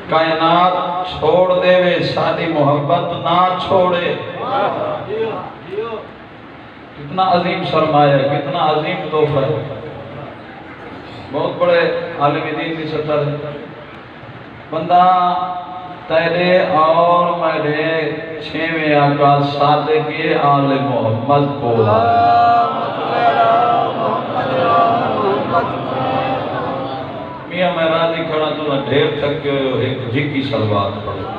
کائنات چھوڑ دے وے ساری محبت نہ چھوڑے. کتنا عظیم سرمایہ ہے، کتنا عظیم تحفہ ہے. بہت بڑے عالم دین کی سطر ہے. بندہ تیرے اور میرے چھویں آقا صادق آل محمد کو میاں میں راضی کھڑا تو نہ ڈھیر تھک گئے ہو، ایک جھکی سلوات پڑھو.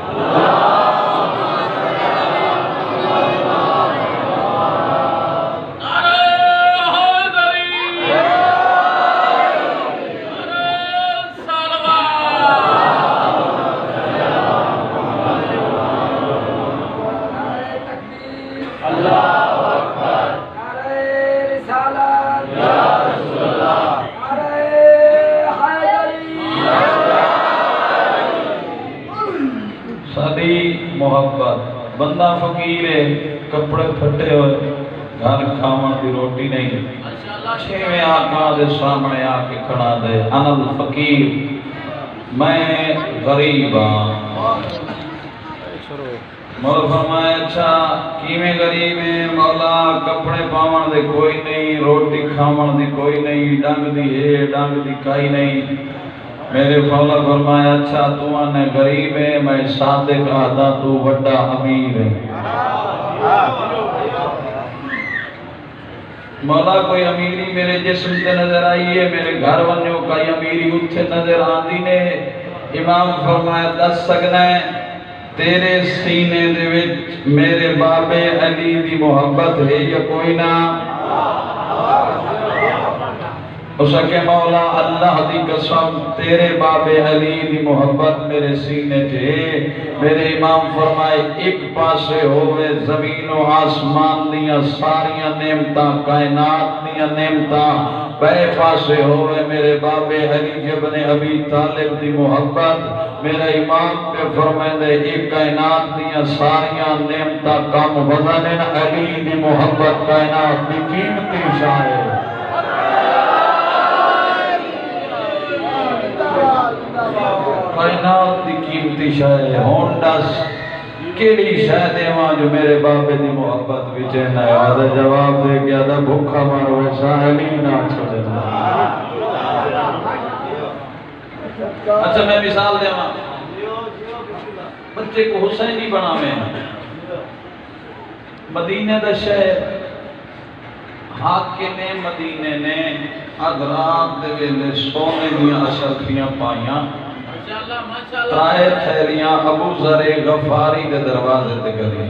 محبت بندہ فقیر ہے، کپڑے پھٹے ہوئے، گھر کھاون دی روٹی نہیں. چھویں آقا دے سامنے آ کے کھڑا دے انا الفقیر، میں غریب ہاں. مولا فرمایا اچھا کیویں غریب ہے مولا؟ کپڑے پاون دے کوئی نہیں، روٹی کھاون دی کوئی نہیں، ڈنگ دی ہے ڈنگ دی کائی نہیں. میرے مولا فرمایا اچھا تو آنے غریب ہے، میں صادق آدھا تو وڈا امیر ہے. مولا کوئی امیری میرے جسم سے نظر آئی ہے، میرے گھر ونیوں کئی امیری اتھے نظر آندی نے. امام فرمایا دس سکنا ہے تیرے سینے دے وچ میرے بابے علی دی محبت ہے یا کوئی نہ؟ اس کہ مولا اللہ دی قسم تیرے باب علی دی محبت میرے سینے تھے. میرے امام فرمائے ایک پاسے ہوئے زمین و آسمان دیاں ساریاں نعمتاں، کائنات دیاں نعمتاں، بے پاسے ہوئے میرے باب علی ابن ابی طالب دی محبت. میرا امام پہ فرمائے دے ایک کائنات دیاں ساریاں نعمتاں کم وزن علی دی محبت کائنات دی قیمتی شاہ. کائنات دی قیمتی شاہ ہونڈس کیڑی شاہ دیواں جو میرے بابے دی محبت وچے نہ آدھا جواب دے گیا دا بھوکا مارو شاہ علی نہ چھوڑے. اچھا میں مثال دیواں، بچے کو حسین ہی بنا میں مدینہ دا شہر حاکم مدینے نے ادرات دے ویلے سونے دیاں اشرفیاں پائیاں، ترائے تھیلیاں ابو ذر غفاری دے دروازے تے گلی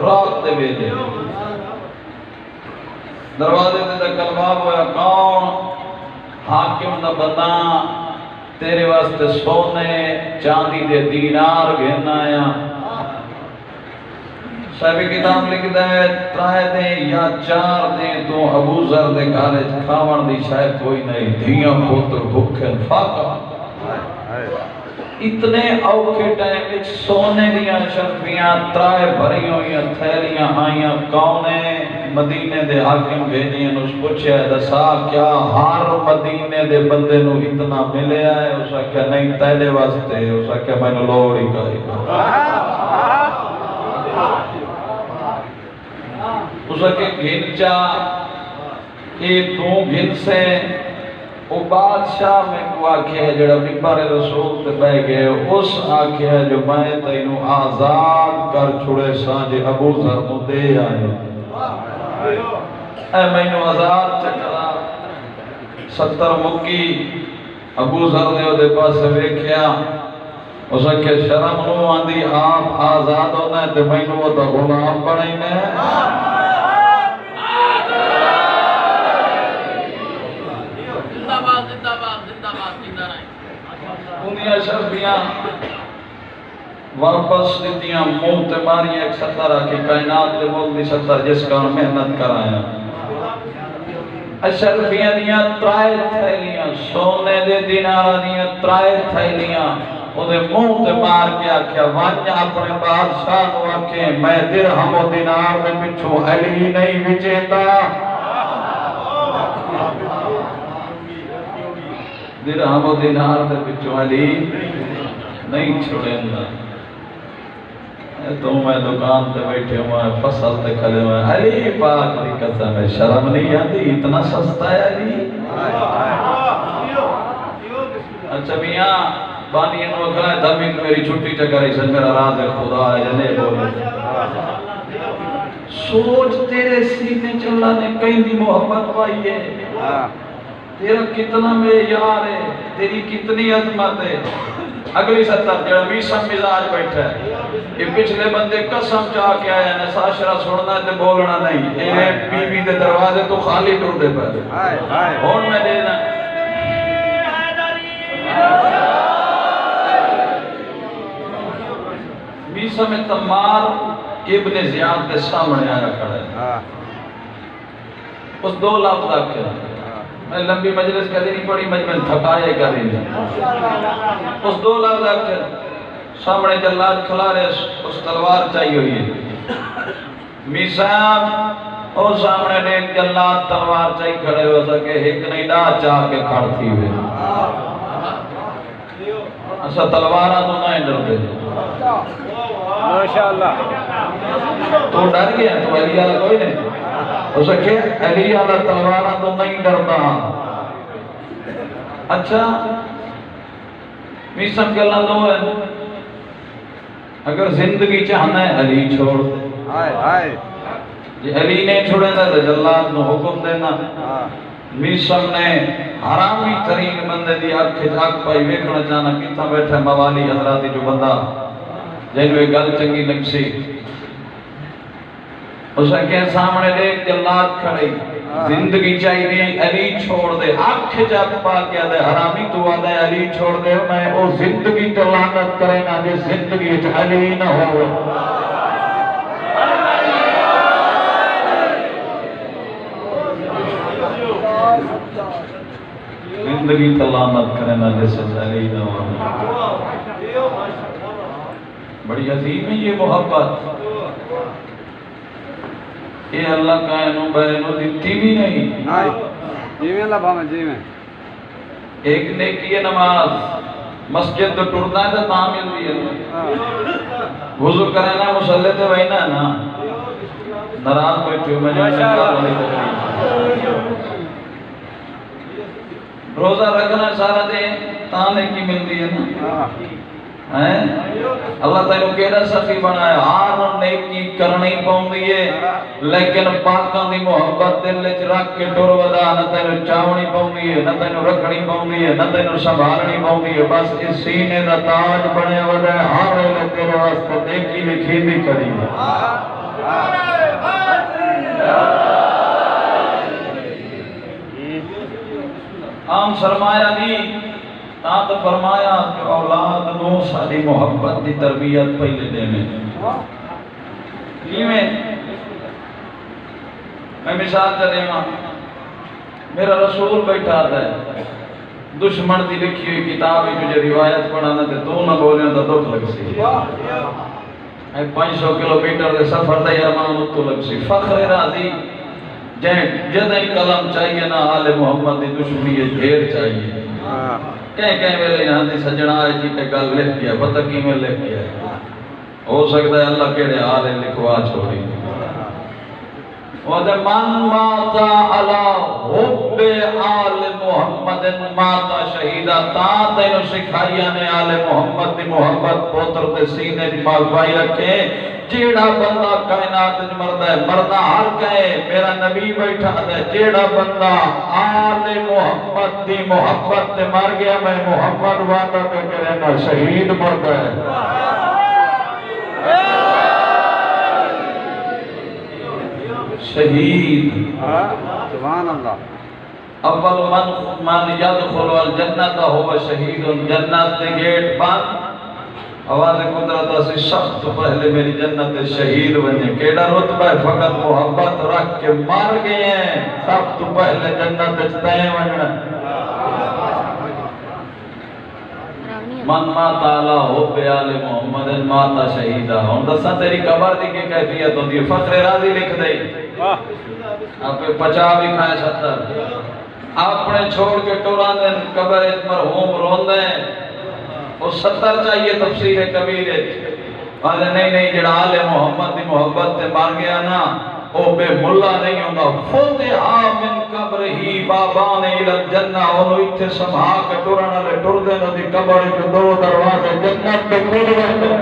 رات دے ویلے دروازے تے کلباب ہویا کون؟ حاکم دا بندہ تیرے واسطے سونے چاندی دے دینار گھننا آیا. صاحب کتاب لکھتا ہے ترائے دیں یا چار دیں تو ابو ذر دے گھارے کھاون دی شاید کوئی نہیں، دھیاں پوتر بھکھن فاقہ. اتنے اوکھے ٹائم وچ سونے دیاں شرفیاں ترائے بھری ہوئیاں تھیلیاں آئیاں. کونے مدینے دے حاکم بھیجیاں اس پوچھے دسا کیا ہر مدینے دے بندے نو اتنا ملے آئے؟ اس کہ نہیں تیرے واسطے. اس کہ میں نے لوڑ ہی کہی. اس کے گھن چا اے تو گھن سے وہ بادشاہ میں کو آکھے ہے جڑا ممبر رسول تے بہ گئے اس آکھے ہے جو میں تینوں آزاد کر چھڑے سانجے ابو ذر نو دے آئے. اے میں نو آزاد چکرا 70 مکی ابو ذر نے دے پاس ویکھیا. اس کے شرم نو آندی آپ آزاد ہونا ہے تے میں نو دا غلام بنائی میں انہیں اشرفیاں واپس دیتیاں منہ تے ماری ایک 70 کی کائنات دے مول دی 70 جس کا محنت کرایا. اشرفیاں دیاں ترائے تھیلیاں سونے دے دینارہ دیاں ترائے تھیلیاں انہیں منہ تے مار کے آکھیا وانیا اپنے بادشاہ نو آکھیں میں درہم و دینار میں پچھو علی نہیں بچیتا. درہم و دینار دے پچھو علی نہیں چھوڑیں گا تو میں دکان تے بیٹھے ہوا فصل تے کھلے ہوا علی پاک دی قسم ہے شرم نہیں آتی اتنا سستا ہے علی اچھا میاں بانی انو کھلائے دمین میری چھٹی چکر سن میرا راز خدا ہے جنے بولے سوچ تیرے سینے چلا نے کہیں دی محبت پائی ہے تیرا کتنا معیار ہے تیری کتنی عظمت ہے اگلی سطح جڑا میسم مزاج بیٹھا ہے یہ پچھلے بندے قسم چاہ کے آیا ہے ساشرہ سننا تے بولنا نہیں یہ بی بی دے دروازے تو خالی ٹور دے پر ہون میں دینا میسم تمار ابن زیاد دے سامنے آیا کھڑا ہے اس دو لفظ آکھے میں لمبی مجلس کہتے نہیں پڑی مجمع تھکائے کری نہیں اس دو لفظ آکھے سامنے جلال کھلا رہے اس تلوار چاہیے ہوئی ہے میسام اور سامنے دیکھ جلال تلوار چاہیے کھڑے ہو سکے ایک نہیں ڈا چاہ کے کھڑ تھی ہوئے ایسا تلوارہ تو نہیں ڈرتے ماشاءاللہ تو ڈر گیا تو علی اللہ کوئی نہیں ہو سکے علی اللہ تلوارہ تو نہیں ڈرتا اچھا میسم کے اللہ دو ہے اگر زندگی چاہنا ہے علی چھوڑ یہ علی نے چھوڑے تھا جلال نو حکم دینا میسم نے حرامی ترین بندے دی آنکھ جھاک پائی ویکھنا چاہنا کتنا بیٹھا موالی حضراتی جو بندہ جنوے گل چنگی لگسی اسے کہ سامنے دیکھ جلال کھڑی زندگی چاہیے علی چھوڑ دے آنکھ جھاک پا کیا دے حرامی تو آدھے علی چھوڑ دے میں او زندگی تو لعنت کرے نا جس زندگی علی نہ ہو زندگی تلانت کرنا جیسے علی نہ ہو بڑی عظیم ہے یہ محبت یہ اللہ کا انو بینو دیتی بھی نہیں جی میں اللہ بھامن جی میں ایک نیکی نماز مسجد تو ٹرنا ہے تو تعمیل بھی ہے وضو کرنا مسلح تے وہی نا ناراض بیٹھے میں نے روزہ رکھنا سارا دے تانے کی ملتی ہے نا اللہ تعالیٰ کیڑا سخی بنایا ہار نیکی کرنی پاؤندی ہے لیکن پاکاں دی محبت دل وچ رکھ کے ٹر ودا نہ تینوں چاونی پاؤندی ہے نہ تینوں رکھنی پاؤندی ہے نہ تینوں سنبھالنی پاؤندی ہے بس اس سینے دا تاج بنے ودا ہے ہر ویلے تیرے واسطے نیکی لکھی دی کری عام سرمایہ نہیں تاں تو فرمایا کہ اولاد نو ساری محبت دی تربیت پہلے دے میں مثال دے ماں میرا رسول بیٹھا ہے دشمن دی لکھی ہوئی کتاب ہی مجھے روایت پڑھانا تے تو نہ بولے تو دکھ لگ سی 500 کلومیٹر دے سفر دا یارمان تو لگ سی فخر راضی جدائی قلم چاہیے نا آل محمد دی دشمنی ڈھیر چاہیے کہیں ویلے یہاں دی سجنہ آئے جی تے گل لکھ گیا پتہ کی میں لکھ گیا ہو سکتا ہے اللہ کہڑے آل لکھوا چھوڑی وَدَ مَنْ مَاتَ عَلَىٰ حُبِّ آلِ محمد مَاتَ شہیدہ تا تینو سکھائیاں نے آل محمد دی محبت پوتر دے سینے دی مالوائی رکھے جیڑا بندہ کائنات مردہ ہے مردہ ہر کہے میرا نبی بیٹھا ہے جیڑا بندہ آل محمد دی محبت تے مر گیا میں محمد وعدہ پہ کرنا شہید مردہ ہے شہید سبحان اللہ اول من یدخل الجنت ہوا شہید جنت کے گیٹ بند آواز قدرت سے سب تو پہلے میری جنت شہید بنے کیڑا رتبہ ہے فقط محبت رکھ کے مار گئے ہیں سب تو پہلے جنت تے بننا من مات علی حب آل محمد مات شہیدہ ہوں دسا تیری قبر دی کی کیفیت ہوتی ہے فخر راضی لکھ دے آپ 50 بھی کھائے 70 اپنے چھوڑ کے ٹوران دن قبر مرحوم رون دیں وہ 70 چاہیے تفسیر کبیر نہیں جڑا آل محمد دی محبت تے مر گیا نا او بے ملا نہیں ہوگا فتحا من قبر ہی بابان الجنہ انہوں اتھے سمھا کے ٹرنا لے ٹر دینا دی قبر کے دو دروازے جنت پہ کھل گئے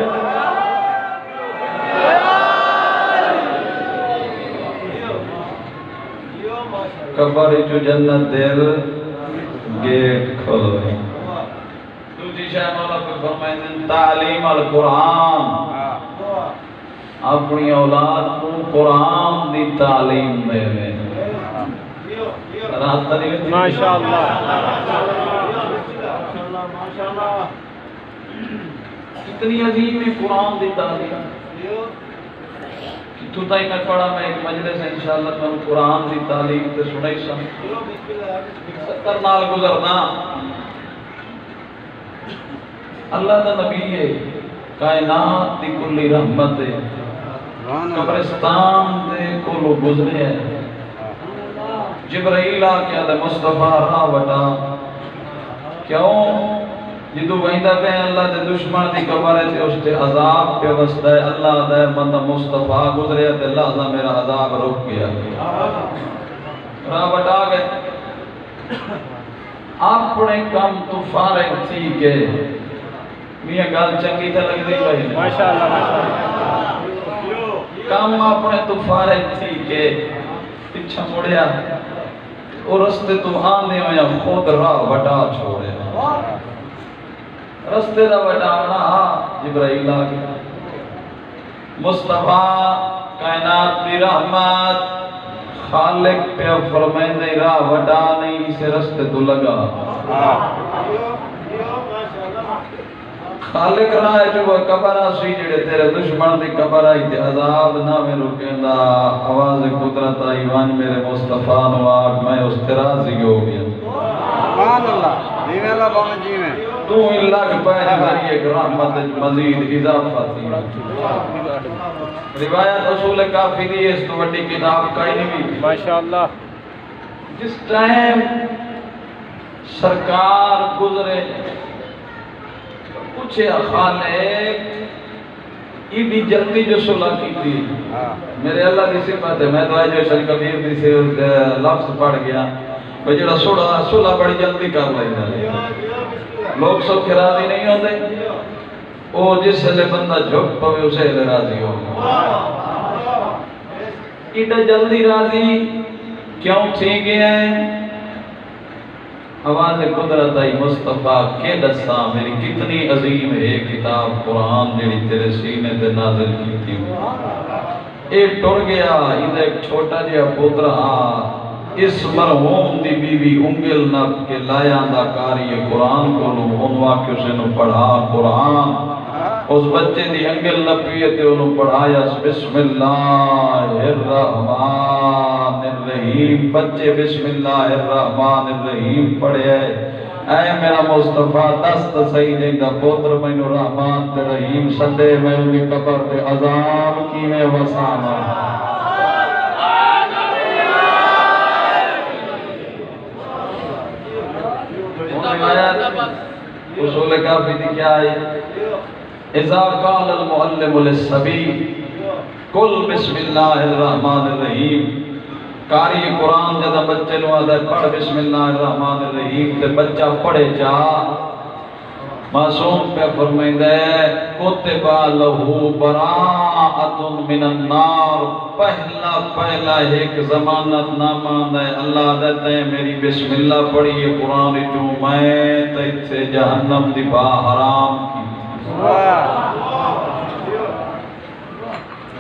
قبر جو جنت دیر گیٹ کھلو ہے دوسری شاہ مولا پر فرمائیں تعلیم القرآن اپنی اولاد کو قرآن دی تعلیم دے میں ماشاءاللہ کتنی عظیم ہے قرآن دی تعلیم تو تائی میں پڑھا میں ایک مجلس انشاءاللہ میں قرآن دی تعلیم تے سنائی سن 70 نال گزرنا اللہ دا نبی ہے کائنات دی کلی رحمت ہے قبرستان دے کولو گزرے ہے جبرائیل آکے آدھے مصطفیٰ راہ وٹا کیوں جدو وحیدہ پہ اللہ دے دشمن دی قبر ہے تے اس تے عذاب پہ وسط ہے اللہ دے مندہ مصطفیٰ گزرے تے لحظہ میرا عذاب رک گیا راہ وٹا گئے اپنے کم تو فارغ تھی کہ میاں گال چنگی تھا لگ دی بھائی ماشاءاللہ کام اپنے تو فارغ تھی کہ پچھا مڑیا اور رستے تو آنے ہویا خود راہ وٹا چھوڑے رستے دا وٹانا جبرائیل آگیا مصطفیٰ کائنات دی رحمت خالق پہ فرمائیں دے راہ وٹا نہیں اسے رستے تو لگا خالق راہ جو وہ قبر آسی جڑے تیرے دشمن دی قبر آئی تے عذاب نہ میں رکھیں آواز قدرت ایوان میرے مصطفیٰ نواق میں اس ترازی ہو گیا سبحان اللہ جیویں اللہ بہت جیویں تو اللہ کے پہلے ذریعے ایک رحمت مزید اضافہ تھی روایت رسول کافی دی اس تو وڈی کتاب کائی نہیں بھی ماشاءاللہ جس ٹائم سرکار گزرے پوچھے خالق ایڈی جلدی جو صلح کی تھی میرے اللہ دی صفت ہے میں تو آج شریف کبیر دی سے لفظ پڑھ گیا وہ جڑا صلح بڑی جلدی کر لئی لوگ سب کے راضی نہیں ہوتے وہ جس سے بندہ جھک پوے اسے لے راضی ہو ایڈا جلدی راضی کیوں تھی گیا ہے آواز قدرت آئی مصطفیٰ کے دستا میری کتنی عظیم ہے کتاب قرآن جڑی تیرے سینے تے نازل کی تھی ایک ٹر گیا ادھر ایک چھوٹا جہا پوترا اس مرحوم دی بیوی انگل نب کے لایا دا کاری قرآن کو لو انوا کے اسے نو پڑھا قرآن اس بچے دی انگل نبیے تے انہوں پڑھایا بسم اللہ الرحمن الرحیم بچے بسم اللہ الرحمن الرحیم پڑھے اے میرا مصطفیٰ دست سیدے دا پوتر میں نو رحمان تے رحیم سدے میں انہی قبر تے عذاب کی میں وسانا اصول کافی دی کیا ہے اذا قال المعلم للصبی قل بسم اللہ الرحمن الرحیم قاری قرآن جدا بچے نو آدھا پڑھ بسم اللہ الرحمن الرحیم تے بچہ پڑھے جا معصوم پہ فرمائیں دے کتبا لہو براءت من النار پہلا ایک زمانت نامان دے اللہ دیتے ہیں میری بسم اللہ پڑھی قرآن جو میں تیت سے جہنم دی با حرام کی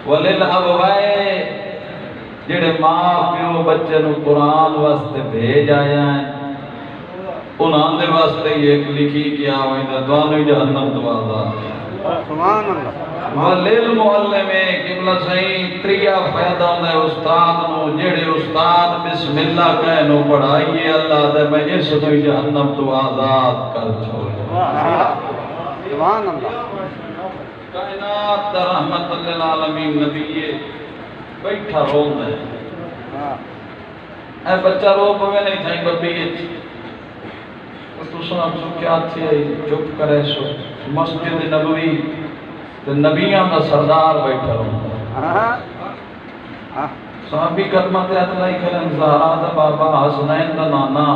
وَلِلْأَبْوَائِ جڑے ماں پیو بچے نو قرآن واسطے بھیج آیا ہیں انہاں دے واسطے ایک لکھی کیا ہوئی دا دوانو جہنم دوازا سبحان اللہ وَلِلْمُعَلِّمِ قبلہ صحیح تریہ فیدہ ہوندہ ہے استاد نو جڑے استاد بسم اللہ کہنو پڑھائیے اللہ دے میں اس نو جہنم تو آزاد کر چھوڑے سبحان اللہ کائنات دا رحمت للعالمین نبی بیٹھا رون ہے اے بچہ رو پوے نہیں تھائیں ببی تو سن کیا تھی چپ کرے سو مسجد نبوی تے نبیاں دا سردار بیٹھا ہوں صحابی کلمہ تے اطلاعی کرن زہرا دا بابا حسنین دا نانا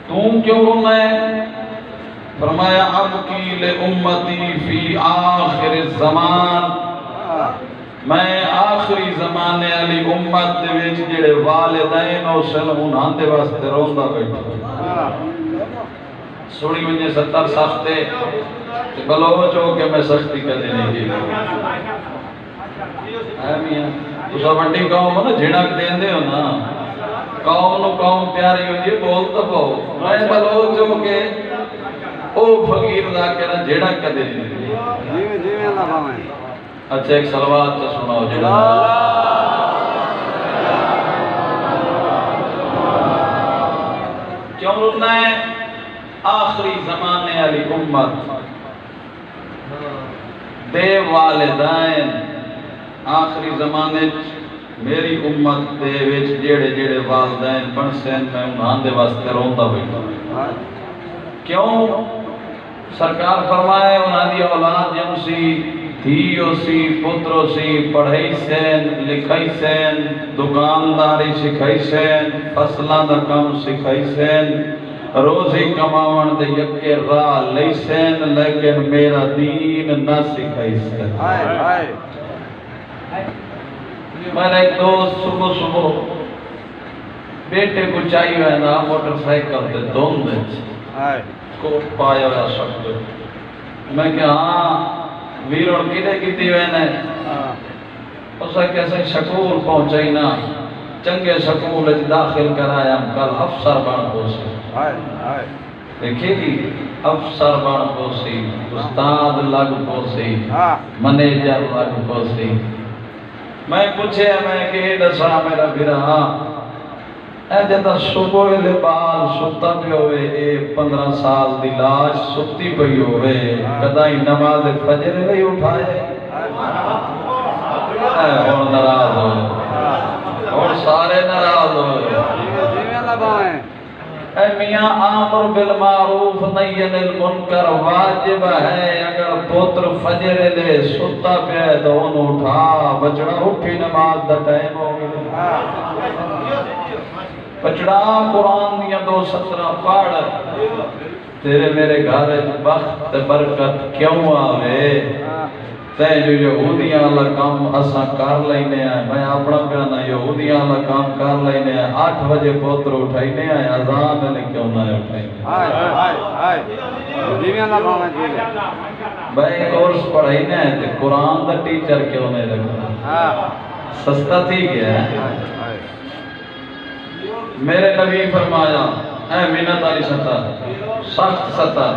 تم کیوں رونا ہے؟ فرمایا ابکی لامتی فی آخر الزمان، میں آخری زمانے علی امت دے وچ جڑے والدین او سلمون دے واسطے روندا بیٹھا سوڑی ونجے 70 سختے بلوچ ہو کہ میں سختی کدے نہیں کی تسا وڈی قوم نا جھڑک دیندے ہو نا قوم نو قوم پیاری ہوندی ہے بول تو پاؤ میں بلوچ ہو کہ او فقیر دا کہنا جھڑک کدے نہیں جی اللہ بھاویں اچھا ایک صلوات تو سناؤ جڑا کیوں رونا ہے؟ آخری زمانے علی امت دے والدین آخری زمانے میری امت دے وچ جڑے جڑے والدین بن سین میں انہاں دے واسطے روندا بیٹھا کیوں؟ سرکار فرمائے انہاں دی اولاد جن سی دھیو سی پترو سی پڑھائی سین لکھائی سین دکانداری سکھائی سین فصلہ دا کام سکھائی سین روزی کماون دے یکے راہ لئی سین لیکن میرا دین نہ سکھائی سین میرا ایک دوست صبح صبح بیٹے کو چاہیے ہے نا موٹر سائیکل دے دون دے کو پایا ہوا شکل میں کہ ہاں ویروں کدے کیتی ہوئے نے اسا کیسے سکول پہنچائی نا چنگے سکول داخل کرایا کل افسر بن پوسی دیکھیں گی افسر بن پوسی استاد لگ پوسی منیجر لگ پوسی میں پوچھے میں کہ دسا میرا برا اے جدا صبح لبال ستا پہ ہوئے اے 15 سال دی لاش ستی پہ ہوئے کدائی نماز فجر نہیں اٹھائے اے اور نراز ہوئے اور سارے نراز ہوئے اے میاں آمر بالمعروف نین المنکر واجب ہے اگر پوتر فجر لے ستا پہ ہے تو انہوں اٹھا بچڑا اٹھی نماز دا ٹائم ہو گئی بچڑا قرآن دیا 2:17 پڑھ تیرے میرے گھر بخت برکت کیوں آوے تے جو یہودیاں اللہ کام اساں کر لینے ہیں میں اپنا پیانا یہودیاں اللہ کام کر لینے ہیں 8 بجے پوتر اٹھائینے ہیں اذان نے کیوں نہ اٹھائینے بھائی کورس پڑھائینے ہیں تے قرآن دا ٹیچر کیوں نہیں لگا سستا تھی گیا ہے میرے نبی فرمایا اے منت علی سطح سخت سطح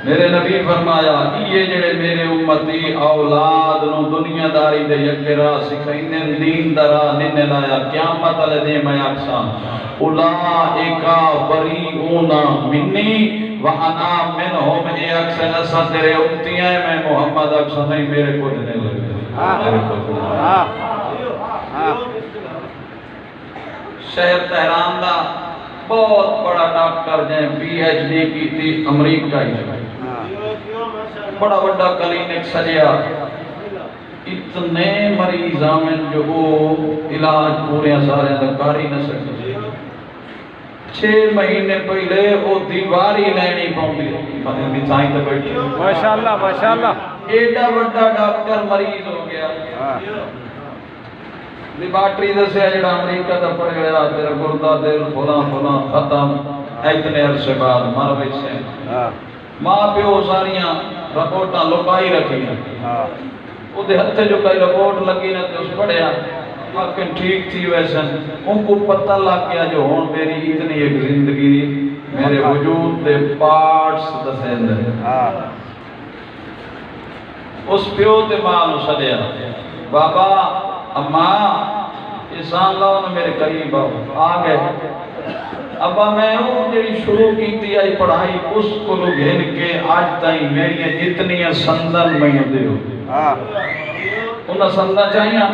میرے نبی فرمایا یہ جڑے میرے امتی اولاد نو دنیا داری دے یک راہ سکھائینے دین درا ننے لایا قیامت علی دے میں اکسان اولائکا بریئون منی وانا منہم اے اکسان ایسا تیرے امتی ہیں میں محمد اکسان نہیں میرے کو دنے لگے شہر تہران دا بہت بڑا ڈاکٹر جائیں PhD کی تھی امریکہ ہی بڑا بڑا کلینک سجیا اتنے مریض آمین جو وہ علاج پورے سارے دکاری نہ سکتے 6 مہینے پہلے وہ دیواری لینی پہنچی بچائیں تو بیٹھے ماشاءاللہ ماشاءاللہ ایڈا بڑا ڈاکٹر مریض ہو گیا لیبارٹری دسے جڑا امریکہ دا پڑھ گیا تیرا گردہ دل فلاں ختم اتنے عرصے بعد مر بیٹھے ماں پیو ساریاں رپورٹاں لکائی رکھی وہ دے ہتھے جو کئی رپورٹ لگی نہ تو اس پڑھیا لیکن ٹھیک تھی ویسے ان کو پتہ لگ گیا جو ہون میری اتنی ایک زندگی میرے وجود دے پارٹس دسیں دے اس پیو تے ماں نو سدیا بابا اماں انسان لاؤ نے میرے قریب آ گئے ابا میں ہوں جی شروع کی تھی آئی پڑھائی اس کو لوگ گھر کے آج تائیں میری جتنی سندن میں دے ہو انہا سندن چاہیے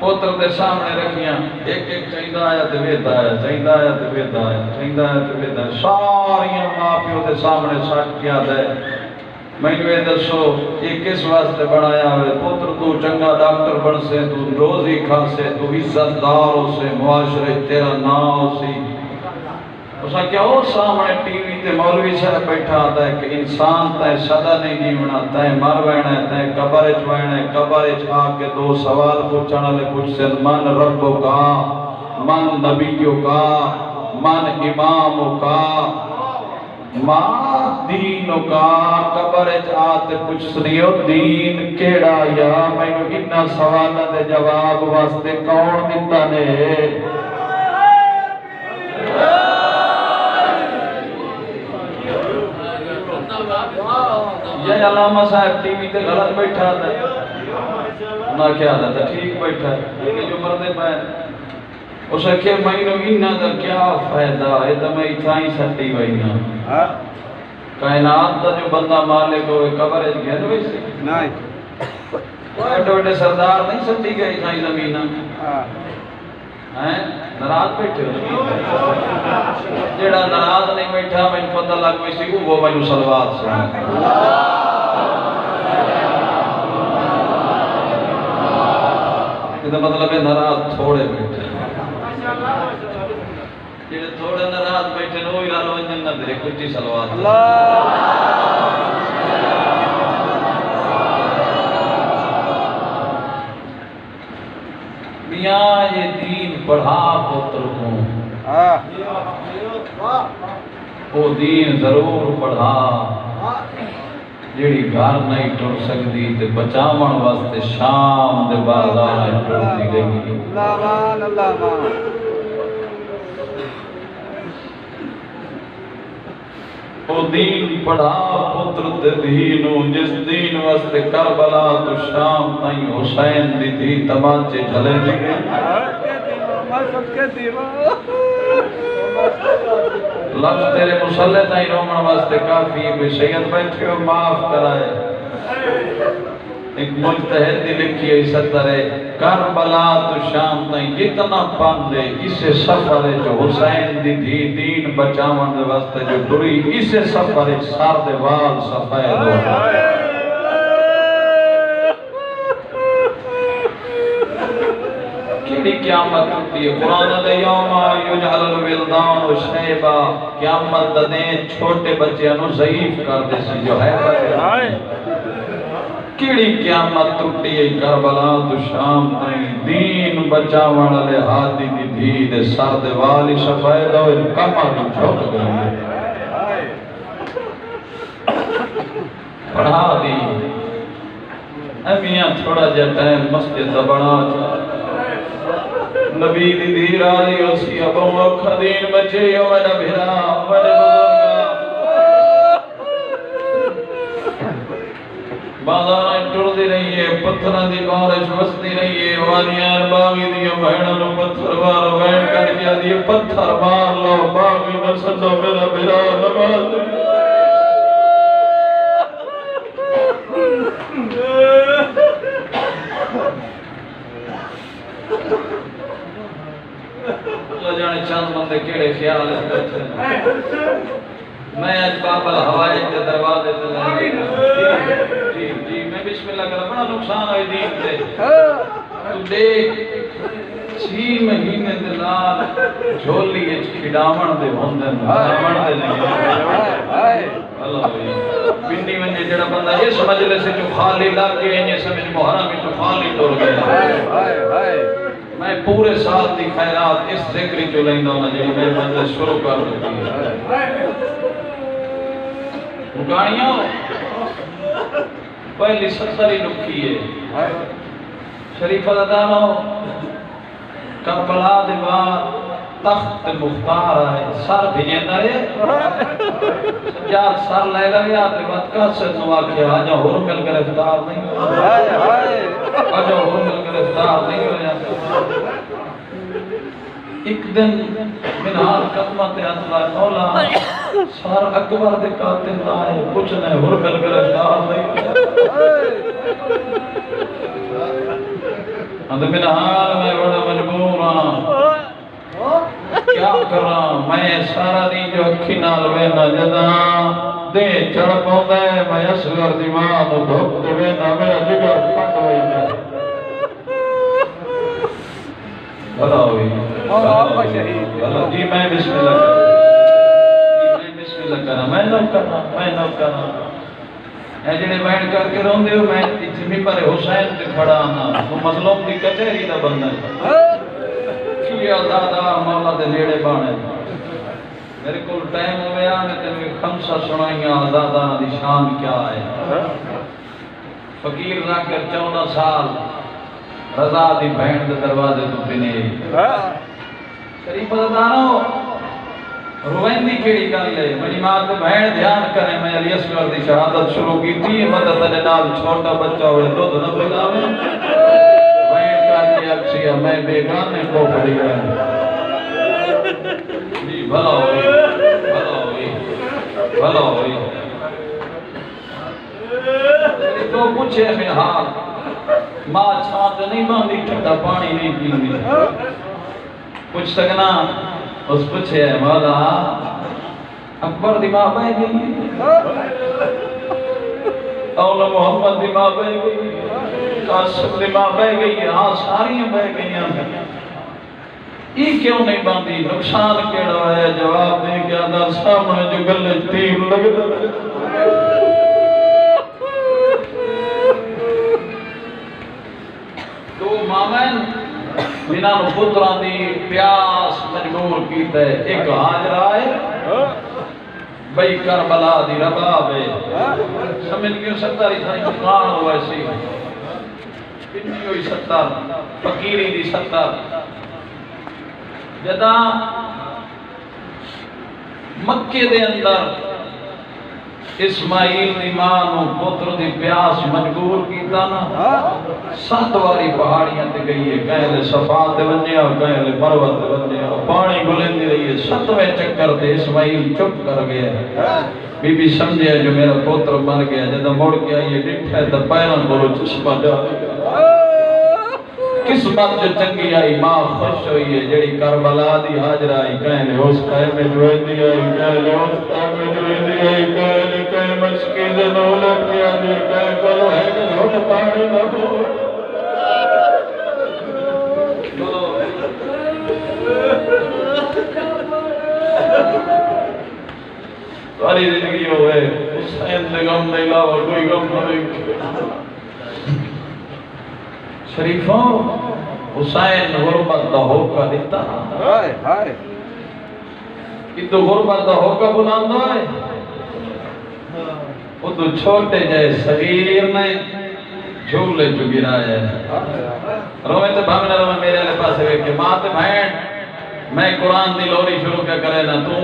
پوتر دے سامنے رکھیاں ایک ایک چاہیدہ آیا تے ویدہ آیا چاہیدہ آیا تے ویدہ آیا چاہیدہ آیا تے ویدہ آیا ساریاں ماں پیو دے سامنے سٹ کیا دے میں نے دسو یہ کس واسطے بنایا ہوئے پتر تو چنگا ڈاکٹر بن سے تو روزی کھا سے تو عزت دار ہو سے معاشرے تیرا نام ہو سی اسا کیا وہ سامنے ٹی وی تے مولوی صاحب بیٹھا آتا ہے کہ انسان تے صدا نہیں جیونا تے مر وینا ہے تے قبر اچ وینا ہے قبر اچ آ کے دو سوال پوچھنے والے پوچھ سے من ربو کا من نبیوں کا من اماموں کا ماں دینوں کا قبر آتے پوچھ سنیو دین کیڑا یا میں نے اتنا سوالہ دے جواب واسطے کون دیتا نے یہ علامہ صاحب ٹی وی تے غلط بیٹھا تھا نہ کیا تھا ٹھیک بیٹھا ہے جو مردے پائے اسے کہ میں نے انہا دا کیا فائدہ ہے تو میں اتھائی سٹی وائنا کائنات دا جو بندہ مالک ہوئے قبر ہے گیا دوئی سے نہیں وٹے وٹے سردار نہیں سٹی گئی اتھائی زمینہ نراز بیٹھے ہو جیڑا نراز نہیں بیٹھا میں پتہ لگ میں سی وہ میں سلوات سے یہ مطلب ہے نراز تھوڑے بیٹھے جیڑے تھوڑے نراز بیٹھے نو ہی رالو انجن نہ دے کچھ ہی سلوات میاں یہ دین پڑھا پتر کو وہ دین ضرور پڑھا جیڑی گھر نہیں ٹر سکتی تے بچاون واسطے شام دے بازار ٹرتی گئی وہ دین پڑھا پتر تے دینو جس دین واسطے کربلا تو شام تائیں حسین دی تھی تمانچے جھلے دیگے لفظ تیرے مسلح تائیں رومن واسطے کافی ہے کوئی سید بیٹھے ہو معاف کرائے ایک مجتہد دی لکھی ہے ستر ہے کربلا تو شام تائیں جتنا پاندے اسے سفر ہے جو حسین دی تھی دین بچاون دے واسطے جو ڈری اسے سفر ہے سار دے وال سفید ہو کیڑی قیامت ہوتی ہے قرآن دے یوم یجعل الولدان و شیبا قیامت دے چھوٹے بچے انو ضعیف کر دے سی جو ہے کیڑی قیامت ٹوٹی ہے کربلا تو شام تائیں دین بچاون والے ہادی دی دھی دے سر دے والی سفید ہو کما تو چھوٹ گئی پڑھا دی امیاں تھوڑا جا ٹائم مسجد دا بنا نبی دی دی راضی اسی ابو اوکھا دین بچے یو میرا بھرا بڑے بازاریں ٹردی رہی ہے پتھران دی بارش وستی رہی ہے وانیان باغی دی بہنوں پتھر بار وین کر کے دی پتھر مار لو باغی نسلو میرا بھرا نماز اللہ جانے چاند بندے کیڑے خیال ہے میں آج بابل ہوائی کے دروازے جی جی میں بسم اللہ کر بڑا نقصان ہوئی دین سے تو دیکھ 6 مہینے دلال جھولی اچ کھڈاون دے ہوندے کھڈاون دے نہیں اللہ ہوئی پنڈی ونجے جڑا بندہ اس مجلس سے جو خالی لگ کے انجے سمجھ محرم میں جو خالی ٹر گیا میں پورے سال دی خیرات اس ذکری جو لیندہ ہونا جی میں مجلس شروع کر دیتی ہے گاڑیاں پہلی 70 لکھی ہے شریف عددانو کربلا دے بعد تخت مختار آئے سر بھیجیندہ ہے سجاد سر لے لگیا دے بعد کاسے نوا کیا آجا ہور مل گرفتار نہیں آجا ہور مل گرفتار نہیں ہو جاتا ایک دن منہار قدمت اطلاع مولا سار اکبر دے قاتل آئے کچھ نہیں ہور مل گرفتار نہیں اندر من حال میں بڑا مجبور ہاں کیا کراں میں سارا دن جو اکھی نال وینا جداں دے چڑھ پوندا ہے میں اصغر دی ماں نوں دھوپ تے وینا میرا جگر پھٹ ویندا بھلا ہوئی مولا شہید بھلا جی میں بسم اللہ کرا میں نو کرا اے جڑے بیٹھ کر کے روندے ہو میں اتنے ممبر حسین تے کھڑا ہاں تو مظلوم دی کچہری دا بندہ کیا دادا مولا دے نیڑے بانے میرے کو ٹائم ہو گیا میں تمہیں خمسہ سنائیاں دادا دی شان کیا ہے فقیر ذاکر 14 سال رضا دی بہن دے دروازے تو بنے شریف دانو رویندی کیڑی گل ہے میری ماں تے بہن دھیان کرے میں علی اصغر دی شہادت شروع کی تھی مدد دے نال چھوٹا بچہ ہوئے دودھ نہ پلاوے بہن کا کے اکسیا میں بیگانے کو پڑی گیا جی بھلا ہوئی بھلا ہوئی تو پوچھے میں ہاں ماں چھانت نہیں باندھی ٹھنڈا پانی نہیں پیندی پوچھ سکنا اس پوچھے مولا اکبر دی ماں بہ گئی اولا محمد دی ماں بہ گئی قاسم دی ماں بہ گئی ہاں ساری بہ گئی یہ کیوں نہیں باندھی نقصان کیڑا ہے جواب دے کے آدھا سامنے جو گلے تیر لگتا تو مامین بنا پتران دی پیاس مجبور کیتا ہے ایک حاجر آئے بھئی کربلا دی رباب ہے سمجھ گئے 70 تھائی مکان ہوا ایسی کنی ہوئی 70 فقیری دی 70 جدا مکے دے اندر اسماعیل دی ماں نو پتر دی پیاس مجبور کیتا نا 7 واری پہاڑیاں تے گئی ہے کہیں صفا تے ونجیا کہیں مروہ تے ونجیا پانی گلندی رہی ہے 7ویں چکر تے اسماعیل چپ کر گیا بی بی سمجھے جو میرا پتر مر گیا جدا مڑ کے آئیے ڈٹھا ہے تا پیران بولو چشمہ جا قسمت جو چنگی آئی ماں خوش ہوئی ہے جڑی کربلا دی حاجر آئی کہیں اس قائم میں جوئے دی آئی کہیں اس قائم میں جوئے دی آئی کہیں مشکی زنولت کیا دی کہیں کلو ہے کہ جھوٹ پانی نہ بول ساری زندگی ہوئے حسین دے غم دے علاوہ کوئی غم نہیں شریفوں حسین غربت دا ہوکا دیتا اتو غربت دا ہوکا بلاندہ ہے اتو چھوٹے جائے صغیر نے جھولے جو گرایا ہے رومے تے بھامنہ رومے میرے علیہ پاس ہے کہ ماں تے بہن میں قرآن دی لوری شروع کیا کرے نا تو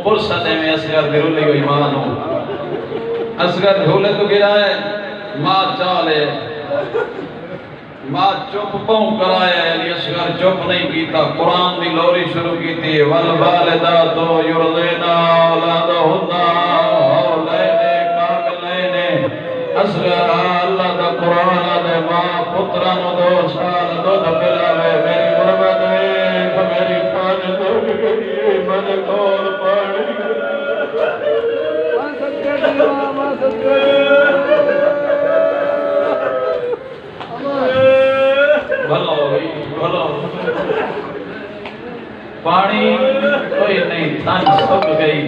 پرسہ دے میں اصغر گرولی کو ایمان ہوں اصغر جھولے تو گرائے ماں چالے ماں چپ پاؤں کرایا ہے علی اصغر چپ نہیں کیتا قرآن دی لوری شروع کیتی ہے والوالداتو یرضینا اولادہنا حولین کاملین اصغر اللہ دا قرآن دے ماں پتران 2 سال دودھ پلاوے میری غربت ایک میری پانی تو گئی من کول پانی بھلا ہوئی بھلا پانی کوئی نہیں تھن سک گئی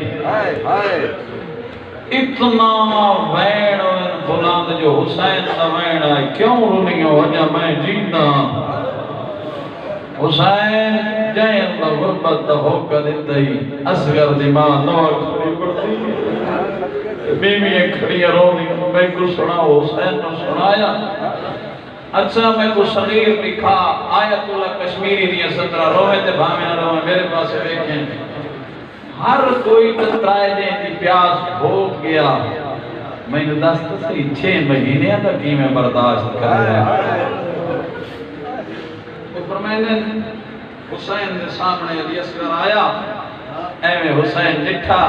اتنا وین بلند جو حسین دا وین آئے کیوں رونیوں وجہ میں جینا حسین جائیں اللہ غربت دا ہوکا دیتا ہی اصغر دی ماں نور کھڑی پڑتی بیوی کھڑی رونی میں کو سنا حسین نے سنایا اچھا میں کو صغیر لکھا آیت اللہ کشمیری دیا 17 روحے تے بھامیا روحے میرے پاس دیکھیں ہر کوئی ترائے دیں دی پیاس بھوگ گیا میں نے دست سے 6 مہینے تک کی میں برداشت کر رہا تو فرمائنے حسین نے سامنے علی اصغر آیا اے میں حسین جٹھا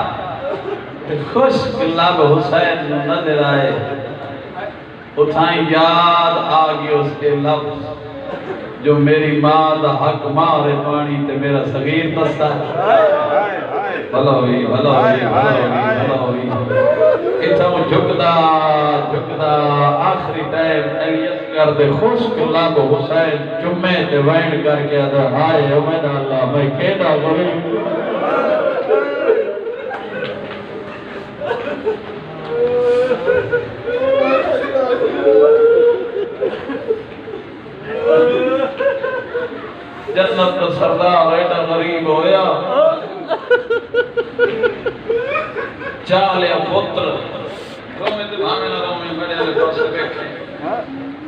خوش لب حسین نے نظر آئے اتھائیں یاد آگی اس کے لفظ جو میری ماں دا حق مارے پانی تے میرا صغیر دستا بھلا ہوئی بھلا ہوئی بھلا ہوئی بھلا ہوئی اتھا وہ جھکدا آخری ٹائم علی اصغر دے خوشک لابو حسین جمعے تے وین کر کے ادھا ہائے امید اللہ میں کیڑا غریب جنت کا سردار ایڈا غریب ہویا چالیا پتر رومے تے بھامے نہ رومے بڑے والے پاس بیٹھے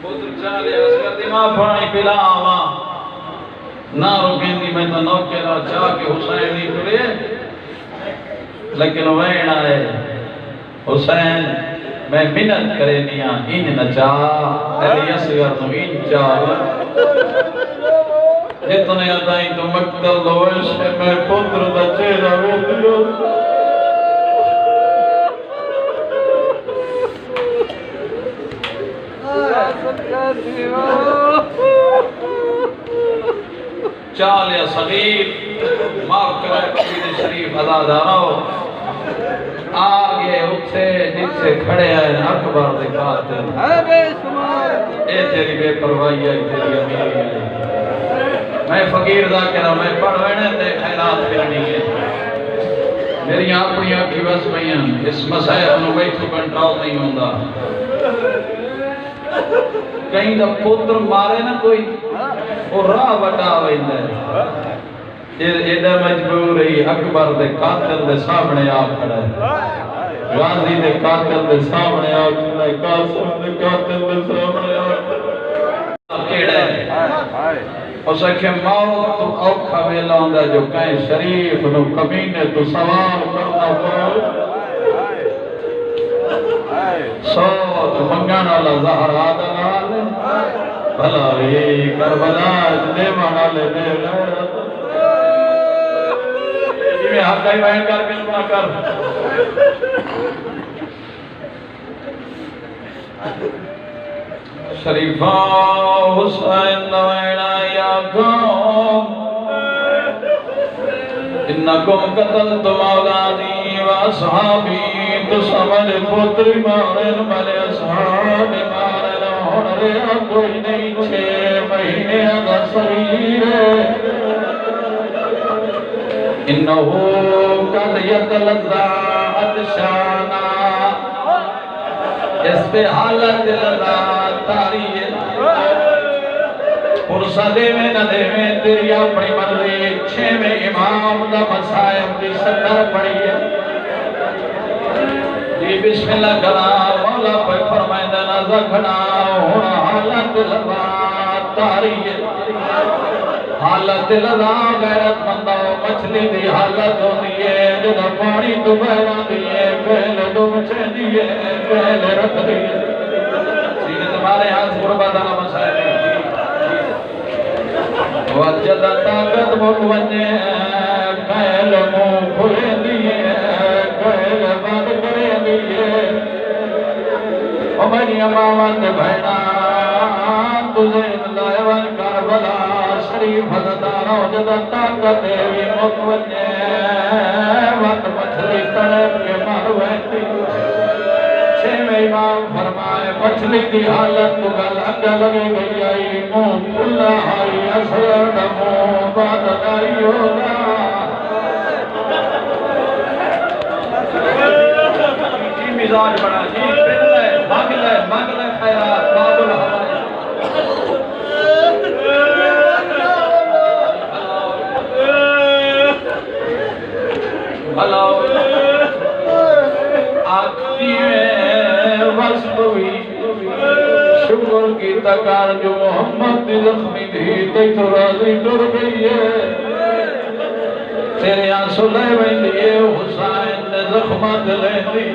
پتر چالیا اصغر دی ماں پانی پلا آواں نہ روکیں دی میں تو نوکرا چاہ کے حسین نہیں کرے لیکن وین آئے حسین میں منت کرے نیا ان نچا علی اصغر تو ان چاہ جتنے ادائیں تو مقتل دوش میں پتر دا چہرہ ویدیو چالیا صغیر معاف کرے قبیل شریف ازادارو آگے اٹھے جس سے کھڑے آئے اکبر دکھاتے اے تیری بے پروائی ہے تیری امیری ہے میں فقیر ذاکرہ میں پڑھوینے تے خیرات پھرنی ہے میری اپنی آنکھی بس میاں اس مسائل انہوں بیٹھو کنٹرول نہیں ہوندہ کہیں دا پتر مارے نا کوئی اور راہ بٹا ویندہ ہے ایڈا مجبور رہی اکبر دے قاتل دے سامنے آ کھڑا ہے غازی دے قاتل دے سامنے آ کھڑا ہے قاسم دے قاتل دے سامنے آ کھڑا ہے اس اکھے موت تو اوکھا ویلا ہوندہ جو کہیں شریف نو کمینے تو سوال کرنا پڑو سوت منگانا لزہرہ دلالے بھلا بھی کربلا جنے مانا لے دے غیرت یہ میں حق دائی بہن کر کلمہ کر شریفہ حسین دوائنا یا قوم انکم قتلتم اولادی و اصحابی تو سمجھ پتری مارن ملے اصحاب مارن ہونرے کوئی نہیں 6 مہینے دا صغیر انہو قد یتلذا عطشانا اس پہ حالت لذا تاریخ پرسہ دے میں نہ دے میں تیری اپنی مرضی 6 میں امام دا مسائب دی سکر پڑی ہے جی بسم اللہ کلا مولا پہ فرمائے دینا زکھنا ہونا حالت لذا تاریخ حالت لذا غیرت مندہ مچھلی دی حالت ہوتی ہے جدہ پانی تو بہرہ دیئے پہلے دو مچھے دیئے پہلے رکھ دیئے سینے تمہارے ہاتھ قربتہ مسائل وجدہ طاقت مکونے پہلے منہ کھلے دیئے پہلے بند کرے دیئے او میری امامت بہنا تجھے لائیوان کربلا شریف حضداروں جدہ طاقت بھی مکونے وقت مچھلی تڑپ کے مرویتی 6 میں امام فرمائے مچھلی کی حالت تو گل اگا لگے گئی آئی منہ کھلا آئی اثر دموں بعد آئی ہوگا جی مزاج بڑا جی پھر لے مانگ لے خیرات باب الحوائے بھلا آخری میں وصف ہوئی شکر کی تکار جو محمد دی زخمی تھی تے تو راضی ڈر گئی ہے تیرے آنسو لے بیندی ہے حسین نے زخمات لے دی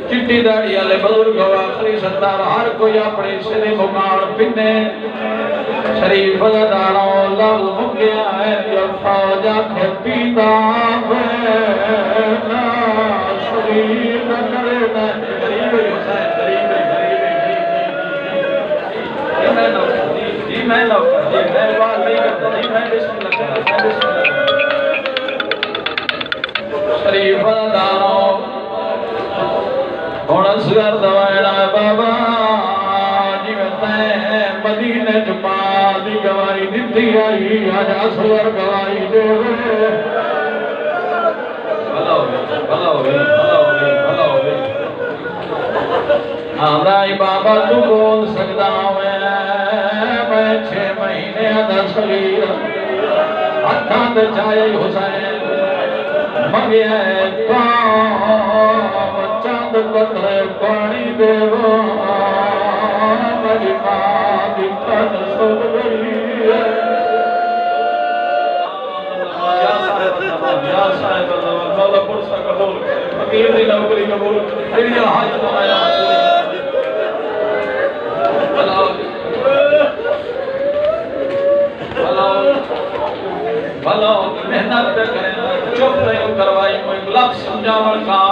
چٹی داڑی والے بزرگ آخری ستار ہر کوئی اپنے سرے مکان پنے شریف داروں لال مگیا ہے جو فوجہ کے پیدا بینا شریف کرے نا غریب حسین غریب میں نہ جی میں بات نہیں کرتا جی میں بسم اللہ کرتا میں بسم اللہ شریف دارو ہن اصغر دوائنا بابا جی میں مدینے جمع دی گواہی دیتی آئی آج اصغر گواہی دے بھلا ہو گئی بھلا ہو گئی بھلا ہو گئی بھلا ہو گئی آمرائی بابا تو بول سکتا میں 6 مہینے دا صغیر ہتھاں دے چائے حسین مگیا کام چاند قطرے پانی دے میری ماں دی تن سن گئی یا صاحب اللہ مولا پرسا قبول فقیر دی نوکری قبول تیری حاج تمہارا بھلا محنت پہ کریں چپ نہیں کروائی کوئی لفظ سمجھاون کا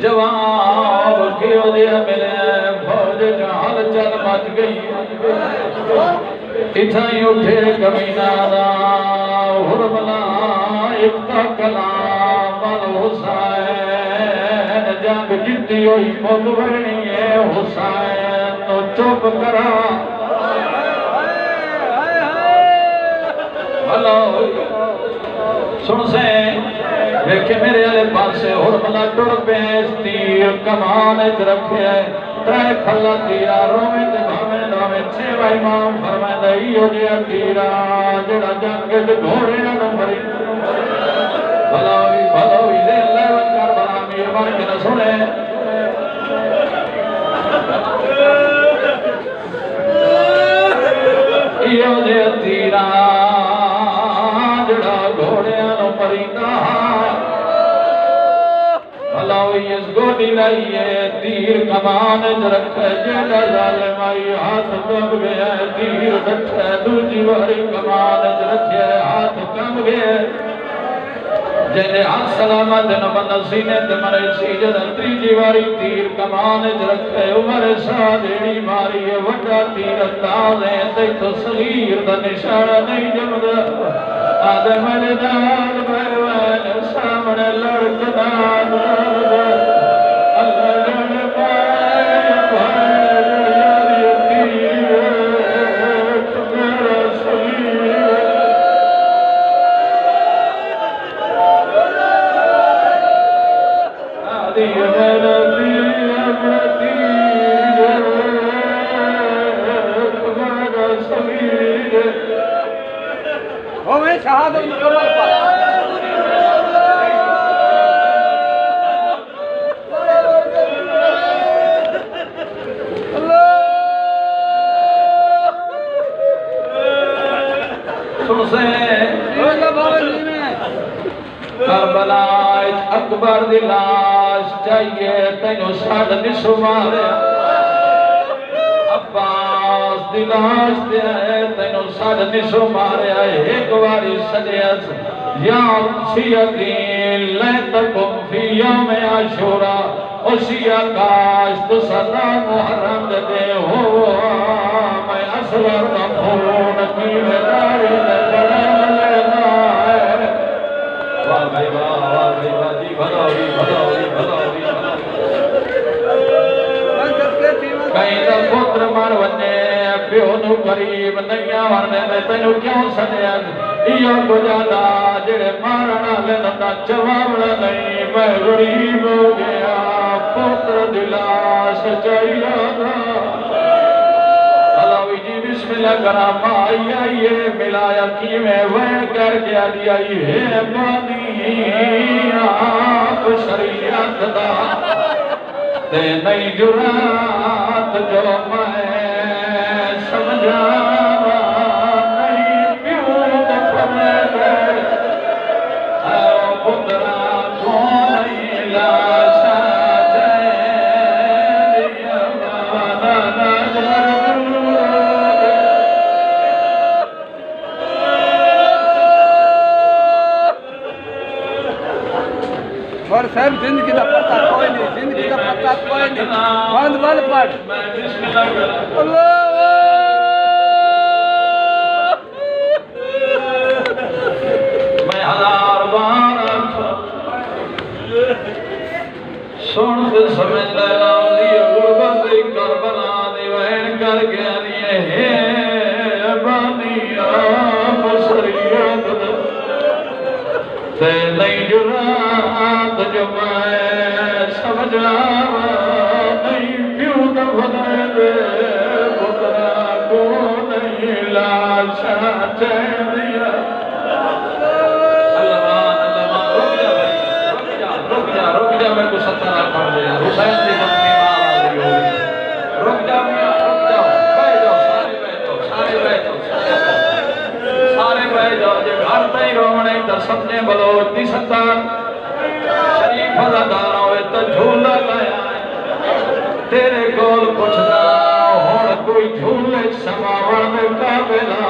جواب کیوں دیا ملے فوج جہال چل مچ گئی اتھائی اٹھے کمینہ دا حرملا اکتا کلام الحسین جنگ جتی ہوئی مدورنی ہے حسین تو چپ کرا سن سے دیکھے میرے علیہ پاس سے حرملہ ٹوڑ بیس تیر کمان اچ رکھے ترائے کھلا تیرا رومے تے بھامے نامے چھوہ امام فرمائے دائیو جیا تیرا جڑا جنگے تے گھوڑے نمبری بھلاوی بھلاوی دے اللہ وکر بھلا میر بار کے نہ سنے ایو جیا تیرا اس گوڑی لائیے تیر کمان رکھے جیڑا ظالم آئی ہاتھ کم گیا تیر رکھے دوجی واری کمان رکھے ہاتھ کم گیا جینے ہاتھ سلامت نمن سینے تمہارے سیجد تیجی واری تیر کمان رکھے عمر سادیڑی ماری وڈا تیر انداز ہے تی تو صغیر دا نشانہ نہیں جمد آدم الدال بیوان سامنے لڑکدان شہادت مکمل پر کربلا اکبر دی لاش چاہیے تینو ساڑھ نسو مارے عباس دی لاش تینو ساڑھ نسو مارے ایک واری سجیز یا سیدین لیتکم فی یوم عاشورا اسی آکاش تو صدا محرم دے ہو میں اصغر نفون کی وداری لکھنے لینا ہے واہ بھائی واہ جی بھلاوی بھلاوی بھلاوی کہیں دا پتر مار ونے پیو نو قریب نہیں آورنے میں تینو کیوں سنیاں یہ بجانا جڑے مارنا لینا جوابنا نہیں میں غریب ہو گیا پتر دلاش چاہیے تھا علاوی جی بسم اللہ کرام آئی آئیے ملایا کی میں وین کر کے آئی آئی ہے بانی آپ شریعت دا تے نئی جرات جو میں سمجھا اور صاحب زندگی دا پتہ کوئی نہیں، زندگی دا پتہ کوئی نہیں، بند بند پڑھ میں بسم اللہ کرتا اللہ میں ہزار بار سن کے سمجھ لینا دی غربت کربلا دی وین کر کے آنیے ہے بانیا بسریت تے نہیں جرات جو میں سمجھا نہیں کیوں دفنے دے بکرا کو نہیں لاشا چین دیا رک جا میں کو 70 پڑھ دیا حسین دی بندی مار آئی ہوئی رک جا بیٹھ جاؤ سارے بیٹھ جاؤ سارے بیٹھ جاؤ جے گھر تئی رونے تو سپنے بلوچ دی 70 شریف ازادار ہوئے تو جھولا لایا تیرے کول پوچھنا ہون کوئی جھولے سماوڑ میں قابلہ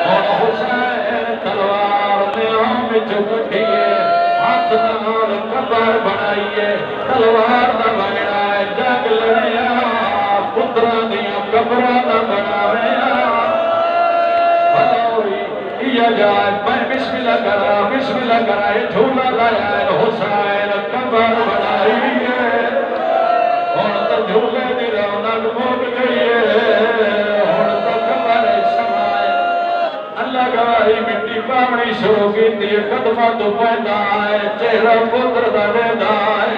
ہون حسین تلوار نے ہم چکٹھیے ہاتھ نال کبر بنائیے تلوار نہ بنائے جگ لڑیا پترا دیا کبرا نہ بنایا یہ جائے میں بسم اللہ کرا یہ جھولا لایا ہے حسین کبر بنائیے ہون تو جھولے دی رونق موک گئیے ہون تو کبر سمائے اللہ گواہی مٹی پاونی شروع کی دیئے قدمہ تو پیدا آئے چہرہ پتر دا ویدہ آئے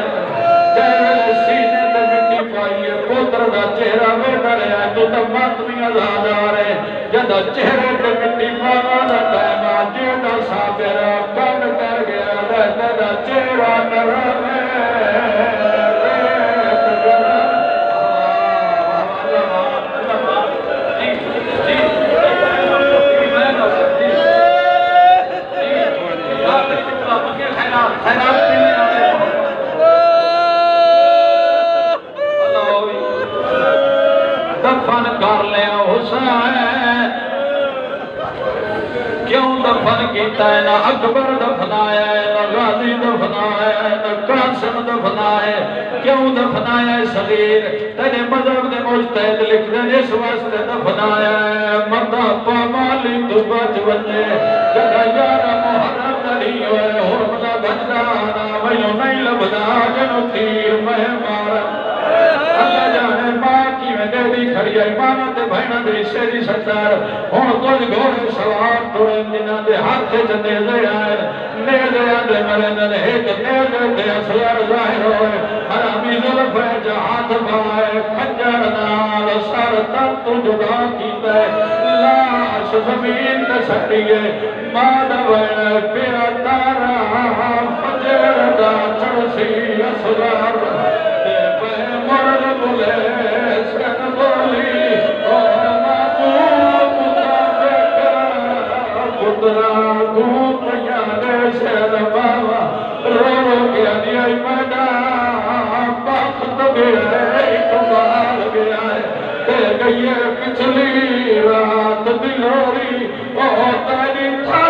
چہرہ سینے دے مٹی پائیے پتر دا چہرہ ویدہ رہے تو تب ماتمی آزاد آرے جدہ چہرہ دے مٹی پانا دا ٹائمہ جیدہ سابرہ کن کر گیا رہتا دا چہرہ نرمے دفن کر لیا حسین کیوں دفن کیتا ہے نہ اکبر دفنایا ہے نہ غازی دفنایا ہے نہ قاسم دفنایا ہے کیوں دفنایا ہے صغیر تیرے مذہب نے مجتہد لکھ دیں اس واسطے دفنایا ہے مردہ پامالی تو بچ بچے جگہ یارہ محرم نہیں ہوئے حرمدہ بجدانا ویوں نہیں لبدا جنو تیر میں مارا اللہ جانے ماں کی میں دیدی کھڑی آئی مانا دے بھائنا دے شیری ستار ہون کچھ گھوڑے سوار توڑے جنہ دے ہاتھ سے چندے دے آئے نیزے آدھے مرے نے ایک نیزے دے اسلار ظاہر ہوئے حرامی ظلف ہے جا ہاتھ بھائے خنجر نال سر تن تو جدا کیتا ہے لاش زمین دے سٹیے مانا بھائنا پیا تارا فجر دا چڑسی اسلار مرد بولے سن بولی اور محبوب مطابق قدرہ گھوم یانے شہر بابا رو گیا دیا مدہ بخت گیا اقبال گیا دے گئی پچھلی رات دلوری تیری تھا